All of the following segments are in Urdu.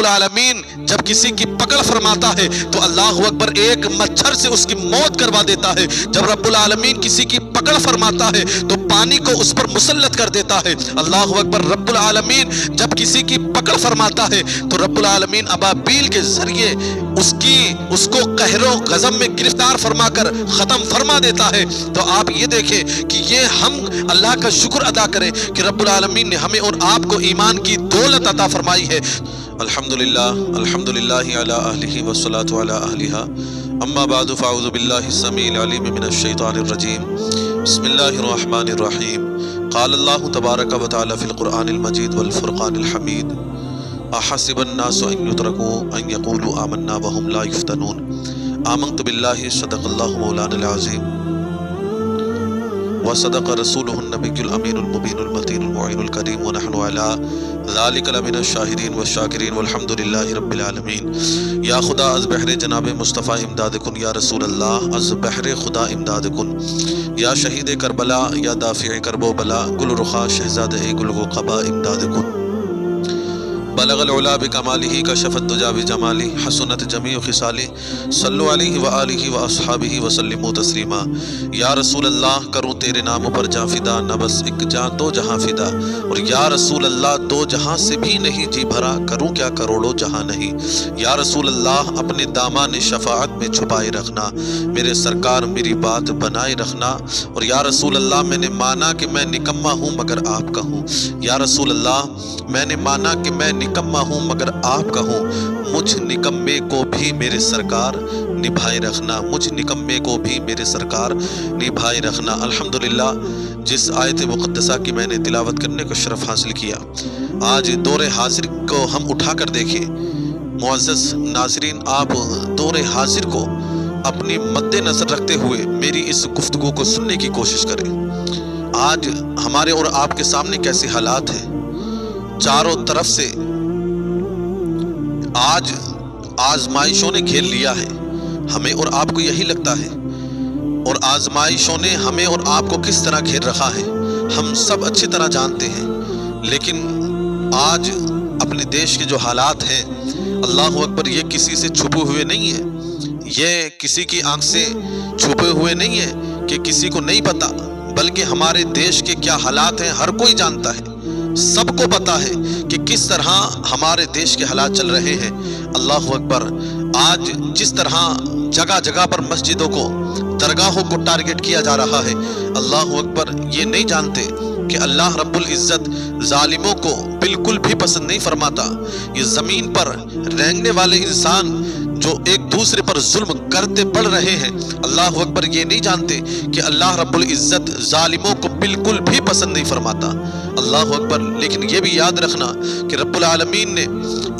العالمین جب کسی کی پکڑ فرماتا ہے تو اللہ اکبر ایک مچھر سے اس کی موت کروا دیتا ہے۔ جب رب العالمین کسی کی پکڑ فرماتا ہے تو پانی کو اس پر مسلط کر دیتا ہے۔ اللہ اکبر۔ رب العالمین جب کسی کی پکڑ فرماتا ہے تو رب العالمین ابابیل کے ذریعے اس کو قہر و غضب میں گرفتار فرما کر ختم فرما دیتا ہے۔ تو آپ یہ دیکھیں کہ یہ ہم اللہ کا شکر ادا کریں کہ رب العالمین نے ہمیں اور آپ کو ایمان کی دولت عطا فرمائی ہے۔ الحمدللہ الحمدللہ علی اہلہ والصلاة علی اہلہا، اما بعد فاعوذ باللہ السمیع العلیم من الشیطان الرجیم، بسم اللہ الرحمن الرحیم۔ قال اللہ تبارک و تعالی فی القرآن المجید والفرقان الحمید، احسب الناس ان یترکوا ان یقولوا آمنا وهم لا یفتنون، آمنت باللہ صدق اللہ مولانا العظیم وصدق رسولہ النبی الامین المبین المتین المعین الکریم، ونحن علی ذالک لمن الشاہدین والشاکرین والحمدللہ رب العالمین۔ یا خدا از بحر جناب مصطفیٰ امداد کن، یا رسول اللہ از بحر خدا امداد کن، یا شہید کربلا یا دافع کرب و بلا، گل رخا شہزاد گل و قبا امداد کن۔ بلغ العلا بکمالہ کشف الدجا بجمالہ، حسنت جمیع خصالہ، صلو علیہ وآلہ واصحابہ وسلموا تسلیما۔ یا رسول اللہ کروں تیرے نام پر جاں فدا، نہ بس ایک جاں دو جہاں فدا، اور یا رسول اللہ دو جہاں سے بھی نہیں جی بھرا، کروں کیا کروڑوں جہاں نہیں۔ یا رسول اللہ اپنے دامان شفاعت میں چھپائے رکھنا، میرے سرکار میری بات بنائے رکھنا، اور یا رسول اللہ میں نے مانا کہ میں نکما ہوں مگر آپ کا ہوں۔ یا رسول اللہ میں نے مانا کہ میں نکما ہوں مگر آپ کا ہوں، مجھ نکمے کو بھی میرے سرکار نبھائے رکھنا، مجھ نکمے کو بھی میرے سرکار نبھائے رکھنا۔ الحمدللہ جس آیت مقدسہ کی میں نے تلاوت کرنے کو شرف حاصل کیا، آج دور حاضر کو ہم اٹھا کر دیکھیں۔ معزز ناظرین، آپ دور حاضر کو اپنی مد نظر رکھتے ہوئے میری اس گفتگو کو سننے کی کوشش کریں۔ آج ہمارے اور آپ کے سامنے کیسے حالات ہیں، چاروں طرف سے آج آزمائشوں نے گھیر لیا ہے، ہمیں اور آپ کو یہی لگتا ہے، اور آزمائشوں نے ہمیں اور آپ کو کس طرح گھیر رکھا ہے ہم سب اچھی طرح جانتے ہیں۔ لیکن آج اپنے دیش کے جو حالات ہیں، اللہ اکبر، یہ کسی سے چھپے ہوئے نہیں ہیں، یہ کسی کی آنکھ سے چھپے ہوئے نہیں ہیں کہ کسی کو نہیں پتا، بلکہ ہمارے دیش کے کیا حالات ہیں ہر کوئی جانتا ہے، سب کو پتا ہے کہ کس طرح ہمارے دیش کے حالات چل رہے ہیں۔ اللہ اکبر، آج جس طرح جگہ جگہ پر مسجدوں کو، درگاہوں کو ٹارگٹ کیا جا رہا ہے، اللہ اکبر، یہ نہیں جانتے کہ اللہ رب العزت ظالموں کو بالکل بھی پسند نہیں فرماتا۔ یہ زمین پر رہنے والے انسان جو ایک دوسرے پر ظلم کرتے پڑ رہے ہیں، اللہ اکبر، یہ نہیں جانتے کہ اللہ رب العزت ظالموں کو بالکل بھی پسند نہیں فرماتا۔ اللہ اکبر، لیکن یہ بھی یاد رکھنا کہ رب العالمین نے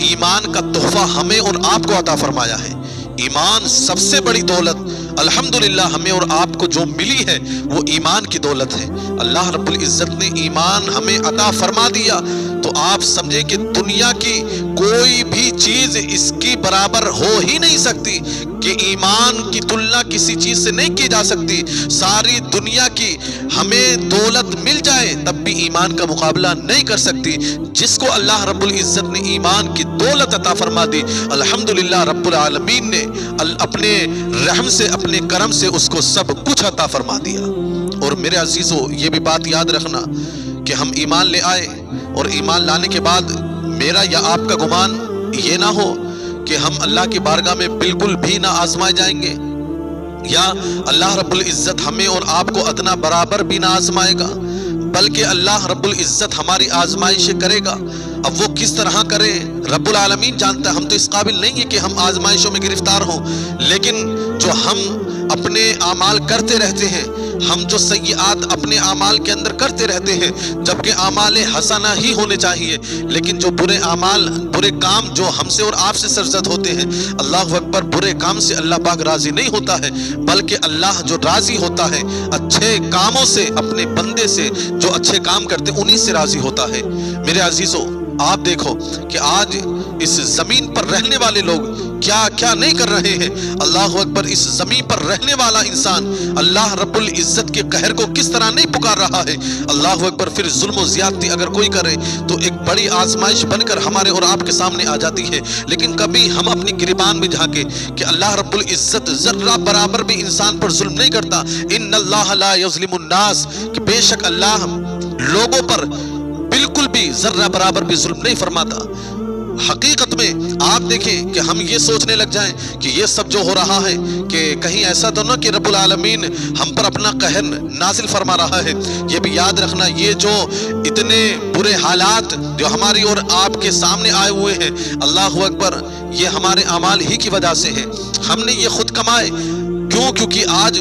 ایمان کا تحفہ ہمیں اور آپ کو عطا فرمایا ہے۔ ایمان سب سے بڑی دولت الحمدللہ ہمیں اور آپ کو جو ملی ہے وہ ایمان کی دولت ہے۔ اللہ رب العزت نے ایمان ہمیں عطا فرما دیا تو آپ سمجھیں کہ دنیا کی کوئی بھی چیز اس کی برابر ہو ہی نہیں سکتی، کہ ایمان کی تلنا کسی چیز سے نہیں کی جا سکتی۔ ساری دنیا کی ہمیں دولت مل جائے تب بھی ایمان کا مقابلہ نہیں کر سکتی۔ جس کو اللہ رب العزت نے ایمان کی دولت عطا فرما دی، الحمدللہ رب العالمین نے اپنے رحم سے، اپنے کرم سے اس کو سب کچھ عطا فرما دیا۔ اور میرے عزیزو، یہ بھی بات یاد رکھنا کہ ہم ایمان لے آئے اور ایمان لانے کے بعد میرا یا آپ کا گمان یہ نہ ہو کہ ہم اللہ کی بارگاہ میں بالکل بھی نہ آزمائے جائیں گے، یا اللہ رب العزت ہمیں اور آپ کو ادنا برابر بھی نہ آزمائے گا، بلکہ اللہ رب العزت ہماری آزمائشیں کرے گا۔ اب وہ کس طرح کرے رب العالمین جانتا ہے، ہم تو اس قابل نہیں ہیں کہ ہم آزمائشوں میں گرفتار ہوں، لیکن جو ہم اپنے اعمال کرتے رہتے ہیں، ہم جو سیئات اپنے اعمال کے اندر کرتے رہتے ہیں، جبکہ اعمال حسنہ ہی ہونے چاہیے، لیکن جو برے اعمال، برے کام جو ہم سے اور آپ سے سرزد ہوتے ہیں، اللہ اکبر، برے کام سے اللہ پاک راضی نہیں ہوتا ہے، بلکہ اللہ جو راضی ہوتا ہے اچھے کاموں سے، اپنے بندے سے جو اچھے کام کرتے انہی سے راضی ہوتا ہے۔ میرے عزیزو، آپ دیکھو کہ آج اس زمین پر رہنے والے لوگ کیا کیا نہیں کر رہے ہیں۔ اللہ اکبر، اس زمین پر رہنے والا انسان اللہ رب العزت کے قہر کو کس طرح نہیں پکار رہا ہے۔ اللہ اکبر، پھر ظلم و زیادتی اگر کوئی کرے تو ایک بڑی آزمائش بن کر ہمارے اور آپ کے سامنے آ جاتی ہے، لیکن کبھی ہم اپنی گریبان میں جھانکے کہ اللہ رب العزت ذرہ برابر بھی انسان پر ظلم نہیں کرتا۔ ان اللہ لا یظلم الناس، کہ بے شک اللہ لوگوں پر بالکل بھی ذرہ برابر بھی ظلم نہیں فرماتا۔ حقیقت میں آپ دیکھیں کہ ہم یہ سوچنے لگ جائیں کہ یہ سب جو ہو رہا ہے کہ کہیں ایسا تو نہ کہ رب العالمین ہم پر اپنا قہر نازل فرما رہا ہے۔ یہ بھی یاد رکھنا، یہ جو اتنے برے حالات جو ہماری اور آپ کے سامنے آئے ہوئے ہیں، اللہ اکبر، یہ ہمارے اعمال ہی کی وجہ سے ہے۔ ہم نے یہ خود کمائے۔ کیوں؟ کیونکہ آج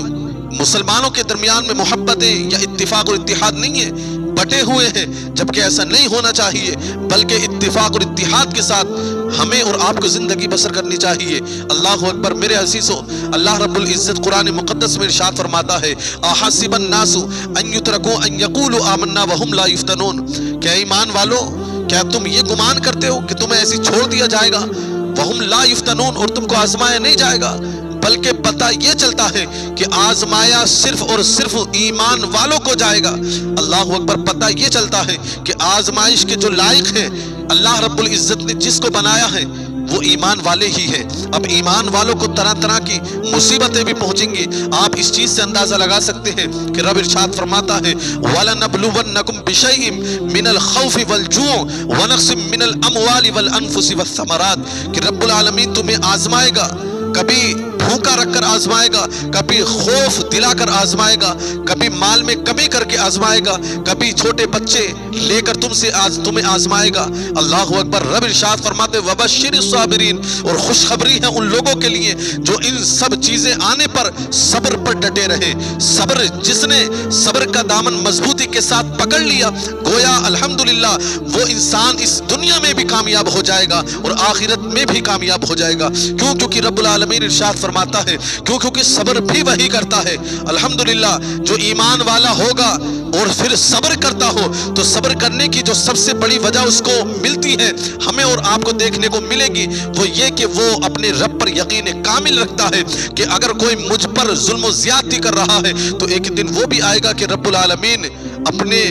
مسلمانوں کے درمیان میں محبتیں یا اتفاق اور اتحاد نہیں ہے، بٹے ہوئے ہیں، جبکہ ایسا نہیں ہونا چاہیے، بلکہ اتفاق اور اتحاد کے ساتھ ہمیں اور آپ کو زندگی بسر کرنی چاہیے۔ اللہ اکبر، میرے عزیزو، اللہ رب العزت قرآن مقدس میں ارشاد فرماتا ہے، احسب الناس ان یترکوا ان یقولوا آمنا وهم لا یفتنون، کیا ایمان والو، کیا تم یہ گمان کرتے ہو کہ تمہیں ایسی چھوڑ دیا جائے گا، وهم لا یفتنون، اور تم کو آزمایا نہیں جائے گا، بلکہ پتہ یہ چلتا ہے کہ آزمایا صرف اور صرف ایمان والوں کو جائے گا۔ اللہ اکبر، پتہ یہ چلتا ہے کہ آزمائش کے جو لائق ہیں، اللہ رب العزت نے جس کو بنایا ہے وہ ایمان والے ہی ہیں۔ اب ایمان والوں کو طرح طرح کی مصیبتیں بھی پہنچیں گی۔ آپ اس چیز سے اندازہ لگا سکتے ہیں کہ رب ارشاد فرماتا ہے، وَلَنَبْلُوَنَّكُمْ بِشَيْءٍ مِّنَ الْخَوْفِ وَالْجُوعِ وَنَقْصٍ مِّنَ الْأَمْوَالِ وَالْأَنفُسِ وَالثَّمَرَاتِ، کہ رب العالمین تمہیں آزمائے گا، کبھی بھوکا رکھ کر آزمائے گا، کبھی خوف دلا کر آزمائے گا، کبھی مال میں کمی کر کے آزمائے گا، کبھی چھوٹے بچے لے کر تمہیں آزمائے گا۔ اللہ اکبر، رب ارشاد فرماتے وبشر الصابرین، اور خوشخبری ہے ان لوگوں کے لیے جو ان سب چیزیں آنے پر صبر پر ڈٹے رہے۔ صبر، جس نے صبر کا دامن مضبوطی کے ساتھ پکڑ لیا، گویا الحمدللہ وہ انسان اس دنیا میں بھی کامیاب ہو جائے گا اور آخرت میں بھی کامیاب ہو جائے گا۔ کیوں؟ کیونکہ رب العالمین ارشاد فرماتا ہے، کیونکہ صبر بھی وہی کرتا ہے۔ الحمدللہ، جو ایمان والا ہوگا اور پھر صبر کرتا ہو تو صبر کرنے کی جو سب سے بڑی وجہ اس کو ملتی ہے، ہمیں اور آپ کو دیکھنے کو ملے گی، وہ یہ کہ وہ اپنے رب پر یقین کامل رکھتا ہے کہ اگر کوئی مجھ پر ظلم و زیادتی کر رہا ہے تو ایک دن وہ بھی آئے گا کہ رب العالمین اپنے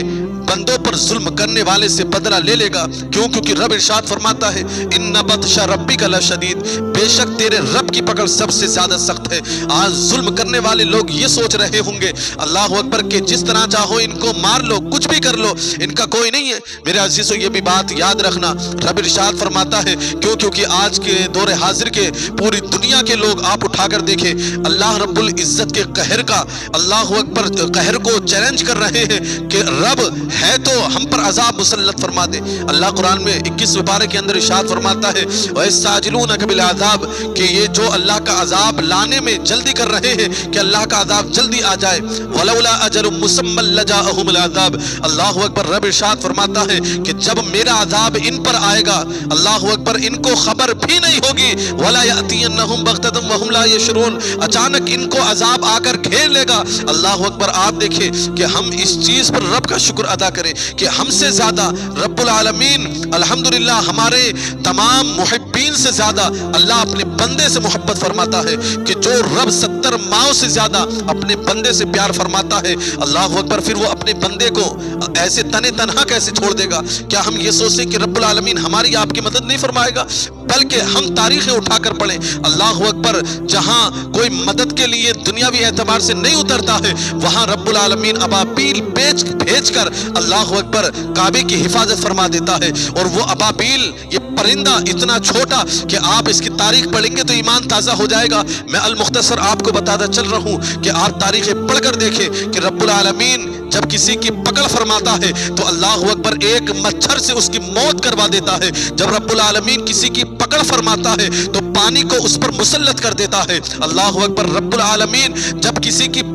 بندوں پر ظلم کرنے والے سے بدلہ لے لے گا۔ کیوں؟ کیونکہ رب ارشاد فرماتا ہے، ان بطش ربک لشدید، بے شک تیرے رب کی پکڑ سب سے زیادہ سخت ہے۔ آج ظلم کرنے والے لوگ یہ سوچ رہے ہوں گے، اللہ اکبر، کہ جس طرح چاہو ان کو مار لو، کچھ بھی کر لو، ان کا کوئی نہیں ہے۔ میرے عزیزو، یہ بھی بات یاد رکھنا، رب ارشاد فرماتا ہے، کیونکہ آج کے دور حاضر کے پوری دنیا کے لوگ آپ اٹھا کر دیکھیں، اللہ رب العزت کے قہر کا، اللہ اکبر، قہر کو چیلنج کر رہے ہیں کہ رب ہے تو ہم پر عذاب مسلط فرما دے۔ اللہ قرآن میں 21 پارے کے اندر ارشاد فرماتا ہے، وَيَسْتَعْجِلُونَكَ بِالْعَذَابِ، کہ یہ جو اللہ کا عذاب لانے میں جلدی کر رہے ہیں کہ اللہ کا عذاب جلدی آ جائے، وَلَوْلَا أَجَلٌ مُّسَمًّى لَّجَاءَهُمُ الْعَذَابُ، اللہ اکبر، رب ارشاد فرماتا ہے کہ جب میرا عذاب ان پر آئے گا، اللہ اکبر، ان کو خبر بھی نہیں ہوگی، وَلَا يَأْتِيَنَّهُمْ بَغْتَةً وَهُمْ لَا يَشْعُرُونَ، اچانک ان کو عذاب آ کر گھیر لے گا۔ اللہ اکبر، آپ دیکھیں کہ ہم اس چیز پر رب کا شکر ادا کریں کہ ہم سے زیادہ رب العالمین الحمدللہ ہمارے تمام محبین سے زیادہ اللہ اپنے بندے سے محبت فرماتا ہے، کہ جو رب 70 ماؤں سے زیادہ اپنے بندے سے پیار فرماتا ہے، اللہ اکبر، پھر وہ اپنے بندے کو ایسے تنے تنہا کیسے چھوڑ دے گا؟ کیا ہم یہ سوچیں کہ رب العالمین ہماری آپ کی مدد نہیں فرمائے گا؟ بلکہ ہم تاریخیں اٹھا کر پڑھیں، اللہ اکبر، جہاں کوئی مدد کے لیے دنیاوی اعتبار سے نہیں اترتا ہے، وہاں رب العالمین ابابیل بھیج کر اللہ اکبر کعبے کی حفاظت فرما دیتا ہے۔ اور وہ ابابیل، یہ پرندہ اتنا چھوٹا کہ آپ اس کی تاریخ پڑھیں گے تو ایمان تازہ ہو جائے گا۔ میں المختصر آپ کو بتاتا چل رہا ہوں کہ آپ تاریخیں پڑھ کر دیکھیں کہ رب العالمین جب کسی کی پکڑ فرماتا ہے تو اللہ اکبر ایک مچھر سے اس کی موت کروا دیتا ہے۔ جب رب العالمین کسی کی پکڑ فرماتا ہے تو پانی کو اس پر مسلط کر دیتا ہے۔ اللہ اکبر، رب العالمین جب کسی کی